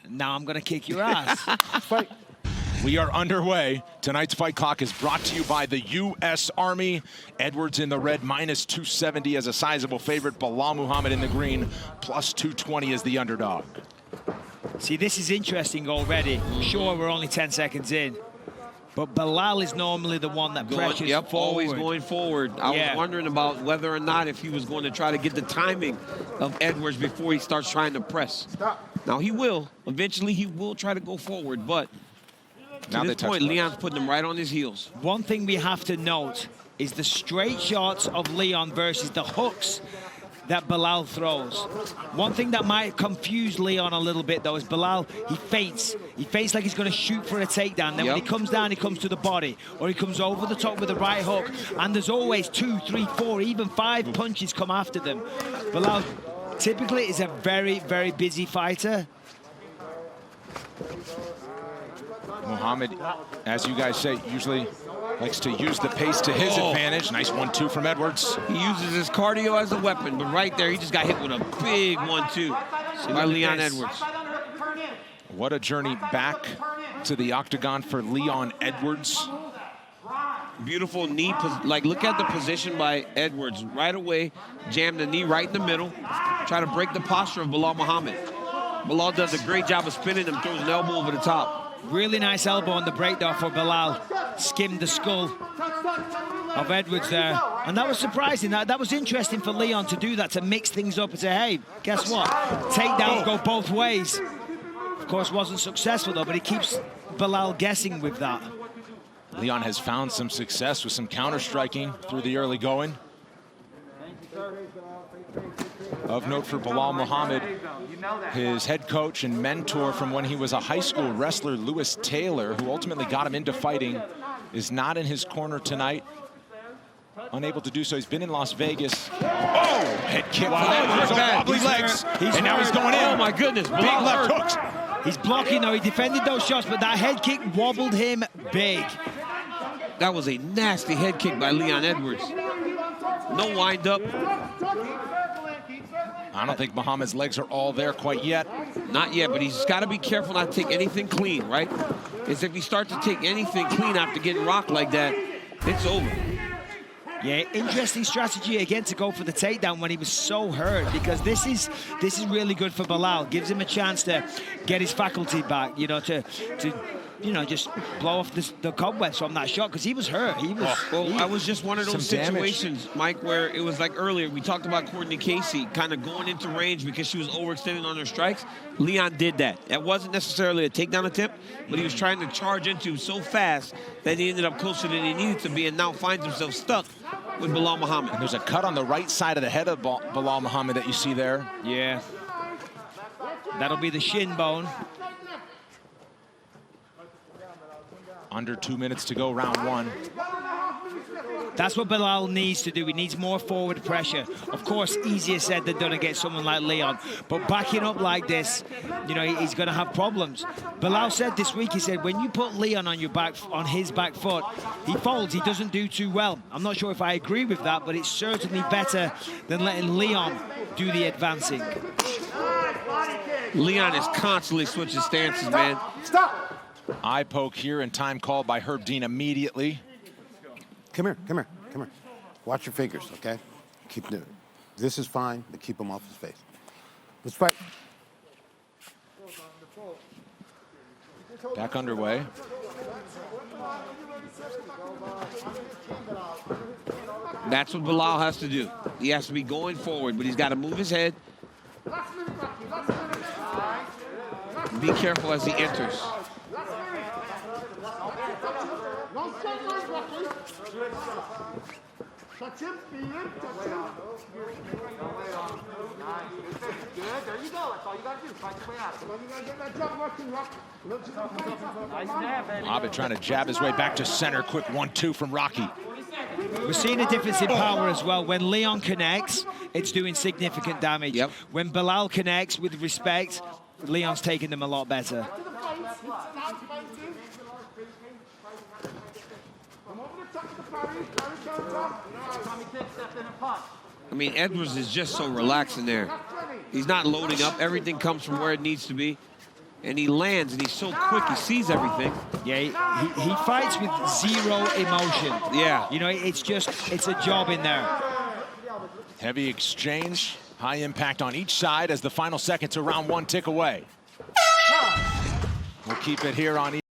Now I'm going to kick your ass. Fight. We are underway. Tonight's Fight Clock is brought to you by the U.S. Army. Edwards in the red, minus 270 as a sizable favorite. Belal Muhammad in the green, plus 220 as the underdog. See, this is interesting already. Sure, we're only 10 seconds in. But Belal is normally the one that pressures forward. Always going forward. I was wondering about whether or not if he was going to try to get the timing of Edwards before he starts trying to press. Now, he will. Eventually, he will try to go forward, but Now to this point, Leon's putting him right on his heels. One thing we have to note is the straight shots of Leon versus the hooks that Belal throws. One thing that might confuse Leon a little bit, though, is Belal, he feints. He feints like he's going to shoot for a takedown. Then when he comes down, he comes to the body, or he comes over the top with a right hook, and there's always 2, 3, 4, even 5 punches come after them. Belal typically is a very, very busy fighter. Muhammad, as you guys say, usually likes to use the pace to his advantage. Nice 1-2 from Edwards. He uses his cardio as a weapon, but right there, he just got hit with a big 1-2 by Leon Edwards. What a journey back to the octagon for Leon Edwards. Beautiful knee, like look at the position by Edwards. Right away, jam the knee right in the middle, try to break the posture of Belal Muhammad. Belal does a great job of spinning him, throws an elbow over the top. Really nice elbow on the breakdown for Belal. Skimmed the skull of Edwards there. And that was surprising. That was interesting for Leon to do that, to mix things up and say, hey, guess what? Takedowns go both ways. Of course, wasn't successful, though, but he keeps Belal guessing with that. Leon has found some success with some counter-striking through the early going. Of note for Belal Muhammad, his head coach and mentor from when he was a high school wrestler, Lewis Taylor, who ultimately got him into fighting, is not in his corner tonight. Unable to do so. He's been in Las Vegas. Oh, head kick. Wow, wobbly legs. And now he's going in. Oh, my goodness. Big left hooks. He's blocking, though. He defended those shots, but that head kick wobbled him big. That was a nasty head kick by Leon Edwards. No wind up. I don't think Muhammad's legs are all there quite yet. Not yet, but he's got to be careful not to take anything clean, right? Because if he starts to take anything clean after getting rocked like that, it's over. Yeah, interesting strategy again to go for the takedown when he was so hurt, because this is really good for Belal. Gives him a chance to get his faculty back, you know, to just blow off the cobwebs from that shot, because he was hurt. I was just one of those situations, Mike, where it was like earlier, we talked about Courtney Casey kind of going into range because she was overextending on her strikes. Leon did that. That wasn't necessarily a takedown attempt, but he was trying to charge into so fast that he ended up closer than he needed to be, and now finds himself stuck with Belal Muhammad. And there's a cut on the right side of the head of Belal Muhammad that you see there. Yeah. That'll be the shin bone. Under 2 minutes to go, round one. That's what Belal needs to do. He needs more forward pressure. Of course, easier said than done against someone like Leon. But backing up like this, you know, he's going to have problems. Belal said this week, he said, when you put Leon on his back foot, he folds. He doesn't do too well. I'm not sure if I agree with that, but it's certainly better than letting Leon do the advancing. Leon is constantly switching stances, man. Stop! Eye poke here, and time called by Herb Dean immediately. Come here, come here, come here. Watch your fingers, okay? Keep doing it. This is fine, but keep him off his face. Let's fight. Back underway. That's what Belal has to do. He has to be going forward, but he's got to move his head. Be careful as he enters. Touch him, feed him, touch him. Good, there you go. That's all you got to do. Fight your way out of it. You got to get that jump working, Rock. Nice jab, baby. Muhammad trying to jab his way back to center. Quick 1-2 from Rocky. We're seeing a difference in power as well. When Leon connects, it's doing significant damage. Yep. When Belal connects with respect, Leon's taking them a lot better. I mean, Edwards is just so relaxed in there. He's not loading up. Everything comes from where it needs to be. and he lands, and he's so quick, he sees everything. Yeah, he fights with zero emotion. Yeah. You know, it's a job in there. Heavy exchange, high impact on each side as the final seconds of round one tick away. We'll keep it here on